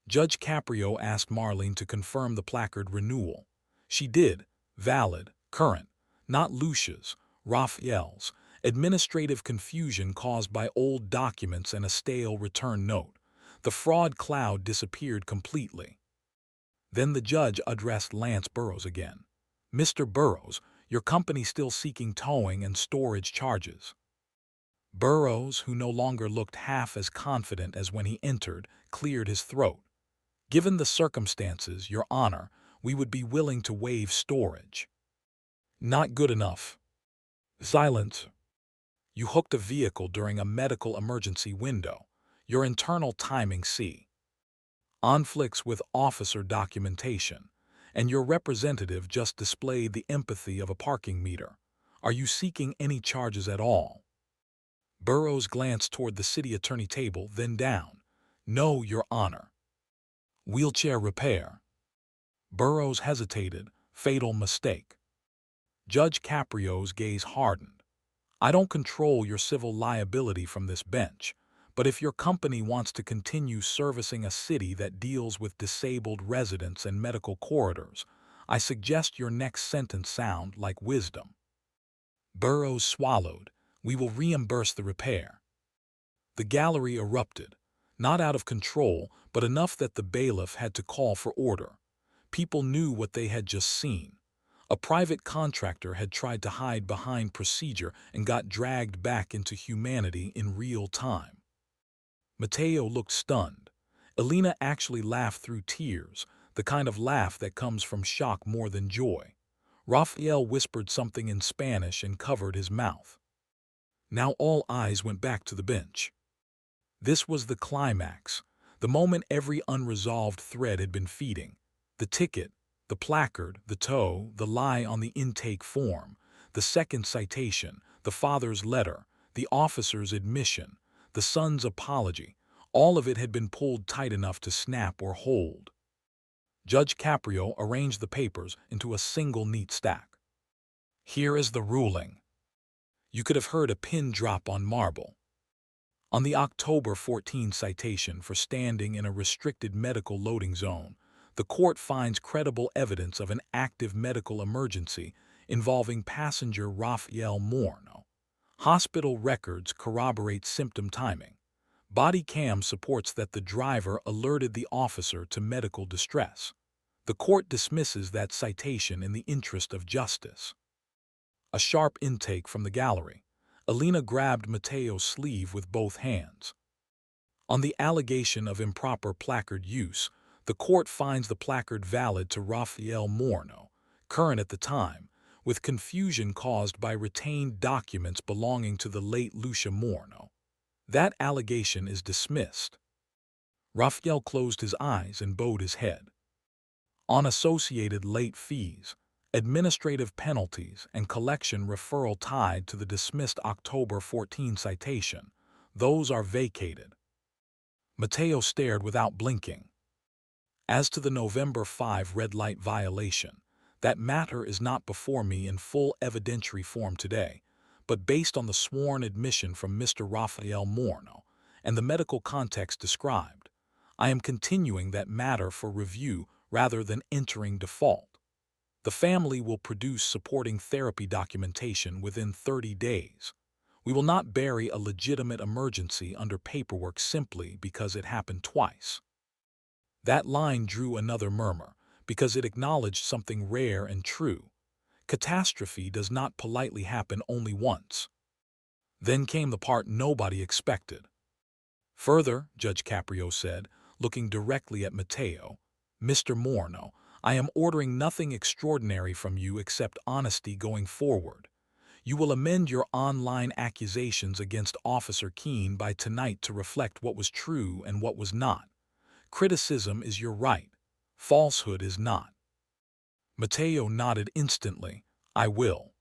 Judge Caprio asked Marlene to confirm the placard renewal. She did, valid, current, not Lucia's, Raphael's, administrative confusion caused by old documents and a stale return note. The fraud cloud disappeared completely. Then the judge addressed Lance Burrows again. Mr. Burrows, your company still seeking towing and storage charges. Burrows, who no longer looked half as confident as when he entered, cleared his throat. Given the circumstances, Your Honor, we would be willing to waive storage. Not good enough. Silence. You hooked a vehicle during a medical emergency window. Your internal timing C. Conflicts with officer documentation. And your representative just displayed the empathy of a parking meter. Are you seeking any charges at all? Burrows glanced toward the city attorney table, then down. No, Your Honor. Wheelchair repair. Burrows hesitated. Fatal mistake. Judge Caprio's gaze hardened. I don't control your civil liability from this bench, but if your company wants to continue servicing a city that deals with disabled residents and medical corridors, I suggest your next sentence sound like wisdom. Burrows swallowed. We will reimburse the repair. The gallery erupted, not out of control, but enough that the bailiff had to call for order. People knew what they had just seen. A private contractor had tried to hide behind procedure and got dragged back into humanity in real time. Mateo looked stunned. Elena actually laughed through tears, the kind of laugh that comes from shock more than joy. Raphael whispered something in Spanish and covered his mouth. Now all eyes went back to the bench. This was the climax, the moment every unresolved thread had been feeding. The ticket, the placard, the tow, the lie on the intake form, the second citation, the father's letter, the officer's admission, the son's apology, all of it had been pulled tight enough to snap or hold. Judge Caprio arranged the papers into a single neat stack. Here is the ruling. You could have heard a pin drop on marble. On the October 14 citation for standing in a restricted medical loading zone, the court finds credible evidence of an active medical emergency involving passenger Raphael Moreno. Hospital records corroborate symptom timing. Body cam supports that the driver alerted the officer to medical distress. The court dismisses that citation in the interest of justice. A sharp intake from the gallery. Alina grabbed Mateo's sleeve with both hands. On the allegation of improper placard use, the court finds the placard valid to Mateo Moreno, current at the time, with confusion caused by retained documents belonging to the late Lucia Moreno. That allegation is dismissed. Raphael closed his eyes and bowed his head. On associated late fees, administrative penalties, and collection referral tied to the dismissed October 14 citation, those are vacated. Mateo stared without blinking. As to the November 5 red light violation, that matter is not before me in full evidentiary form today, but based on the sworn admission from Mr. Raphael Moreno and the medical context described, I am continuing that matter for review rather than entering default. The family will produce supporting therapy documentation within 30 days. We will not bury a legitimate emergency under paperwork simply because it happened twice. That line drew another murmur, because it acknowledged something rare and true. Catastrophe does not politely happen only once. Then came the part nobody expected. Further, Judge Caprio said, looking directly at Mateo, Mr. Moreno, I am ordering nothing extraordinary from you except honesty going forward. You will amend your online accusations against Officer Keene by tonight to reflect what was true and what was not. Criticism is your right. Falsehood is not. Mateo nodded instantly. I will.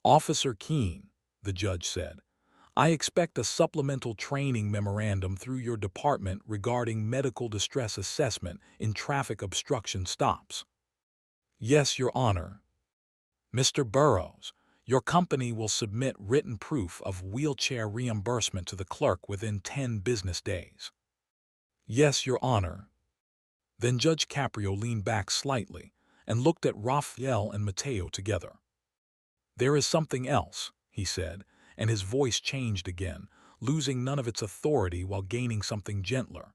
Officer Keene, the judge said, I expect a supplemental training memorandum through your department regarding medical distress assessment in traffic obstruction stops. Yes, Your Honor. Mr. Burrows, your company will submit written proof of wheelchair reimbursement to the clerk within 10 business days. Yes, Your Honor. Then Judge Caprio leaned back slightly and looked at Raphael and Mateo together. There is something else, he said, and his voice changed again, losing none of its authority while gaining something gentler.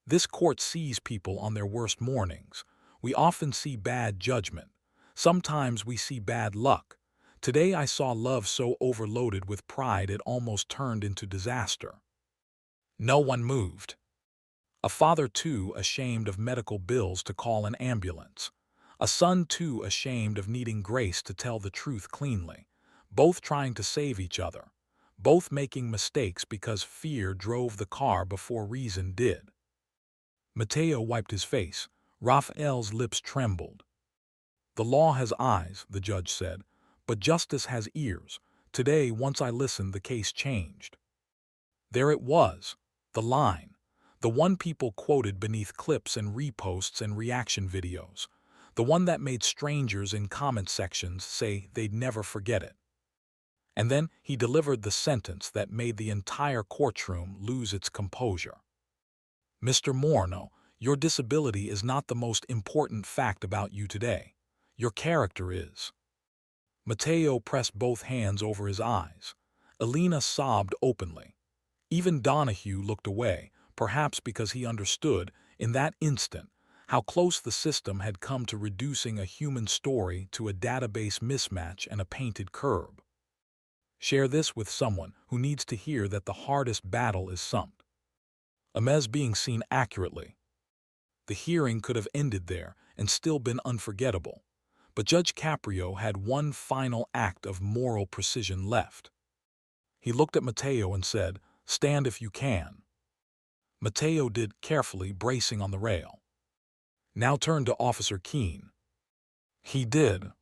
This court sees people on their worst mornings. We often see bad judgment. Sometimes we see bad luck. Today I saw love so overloaded with pride it almost turned into disaster. No one moved. A father too ashamed of medical bills to call an ambulance. A son too ashamed of needing grace to tell the truth cleanly. Both trying to save each other. Both making mistakes because fear drove the car before reason did. Mateo wiped his face. Raphael's lips trembled. The law has eyes, the judge said, but justice has ears. Today, once I listened, the case changed. There it was, the line. The one people quoted beneath clips and reposts and reaction videos. The one that made strangers in comment sections say they'd never forget it. And then he delivered the sentence that made the entire courtroom lose its composure. Mr. Moreno, your disability is not the most important fact about you today. Your character is. Mateo pressed both hands over his eyes. Alina sobbed openly. Even Donahue looked away, perhaps because he understood, in that instant, how close the system had come to reducing a human story to a database mismatch and a painted curb. Share this with someone who needs to hear that the hardest battle is sumped. Amez being seen accurately. The hearing could have ended there and still been unforgettable, but Judge Caprio had one final act of moral precision left. He looked at Mateo and said, "Stand if you can." Mateo did, carefully, bracing on the rail. Now turned to Officer Keene. He did.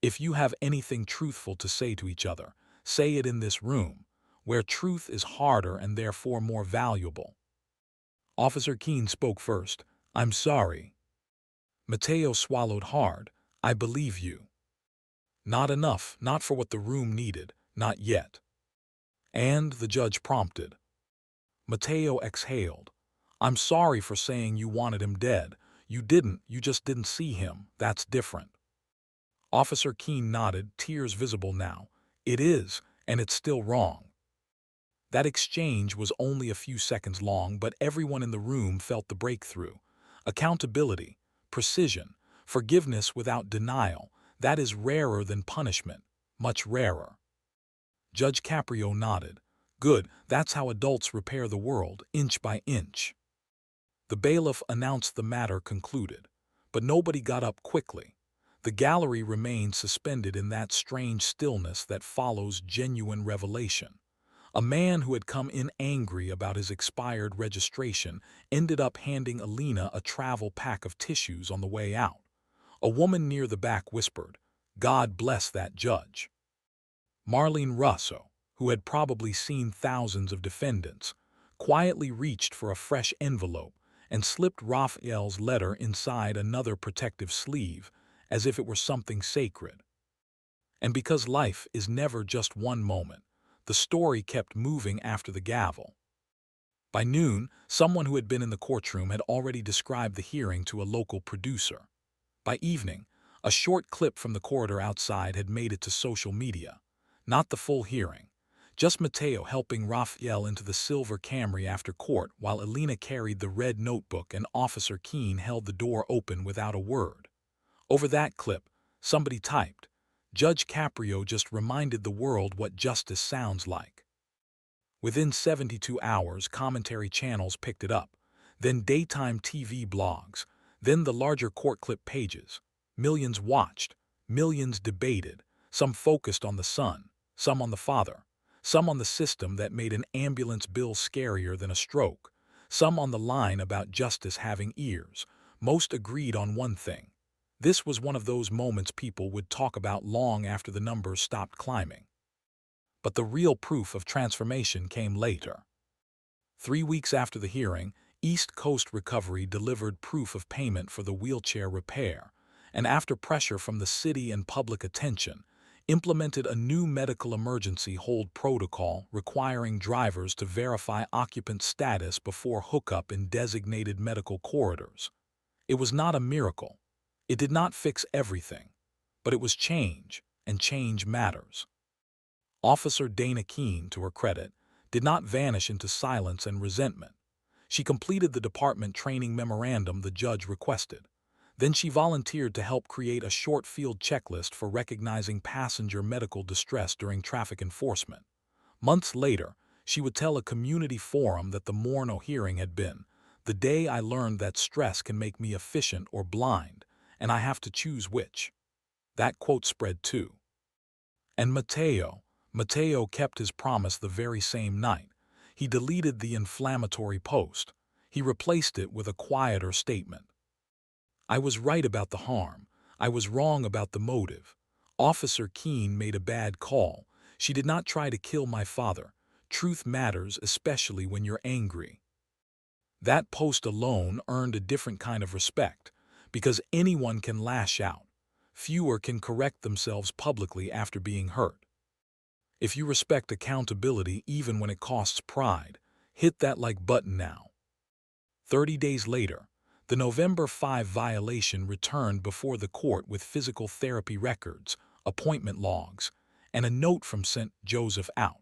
If you have anything truthful to say to each other, say it in this room, where truth is harder and therefore more valuable. Officer Keene spoke first. I'm sorry. Mateo swallowed hard. I believe you. Not enough, not for what the room needed, not yet. And the judge prompted. Mateo exhaled. I'm sorry for saying you wanted him dead. You didn't, you just didn't see him. That's different. Officer Keene nodded, tears visible now. It is, and it's still wrong. That exchange was only a few seconds long, but everyone in the room felt the breakthrough. Accountability, precision, forgiveness without denial, that is rarer than punishment, much rarer. Judge Caprio nodded. Good, that's how adults repair the world, inch by inch. The bailiff announced the matter concluded, but nobody got up quickly. The gallery remained suspended in that strange stillness that follows genuine revelation. A man who had come in angry about his expired registration ended up handing Alina a travel pack of tissues on the way out. A woman near the back whispered, "God bless that judge." Marlene Russo, who had probably seen thousands of defendants, quietly reached for a fresh envelope and slipped Raphael's letter inside another protective sleeve, as if it were something sacred. And because life is never just one moment, the story kept moving after the gavel. By noon, someone who had been in the courtroom had already described the hearing to a local producer. By evening, a short clip from the corridor outside had made it to social media. Not the full hearing, just Mateo helping Raphael into the silver Camry after court while Alina carried the red notebook and Officer Keene held the door open without a word. Over that clip, somebody typed, "Judge Caprio just reminded the world what justice sounds like." Within 72 hours, commentary channels picked it up, then daytime TV blogs, then the larger court clip pages. Millions watched, millions debated, some focused on the son, some on the father, some on the system that made an ambulance bill scarier than a stroke, some on the line about justice having ears. Most agreed on one thing. This was one of those moments people would talk about long after the numbers stopped climbing. But the real proof of transformation came later. 3 weeks after the hearing, East Coast Recovery delivered proof of payment for the wheelchair repair, and after pressure from the city and public attention, implemented a new medical emergency hold protocol requiring drivers to verify occupant status before hookup in designated medical corridors. It was not a miracle. It did not fix everything, but it was change, and change matters. Officer Dana Keene, to her credit, did not vanish into silence and resentment. She completed the department training memorandum the judge requested. Then she volunteered to help create a short field checklist for recognizing passenger medical distress during traffic enforcement. Months later, she would tell a community forum that the Moreno hearing had been, "The day I learned that stress can make me efficient or blind, and I have to choose which." That quote spread too. And Mateo kept his promise the very same night. He deleted the inflammatory post. He replaced it with a quieter statement. "I was right about the harm. I was wrong about the motive. Officer Keene made a bad call. She did not try to kill my father. Truth matters, especially when you're angry." That post alone earned a different kind of respect, because anyone can lash out. Fewer can correct themselves publicly after being hurt. If you respect accountability even when it costs pride, hit that like button now. 30 days later, the November 5 violation returned before the court with physical therapy records, appointment logs, and a note from St. Joseph out.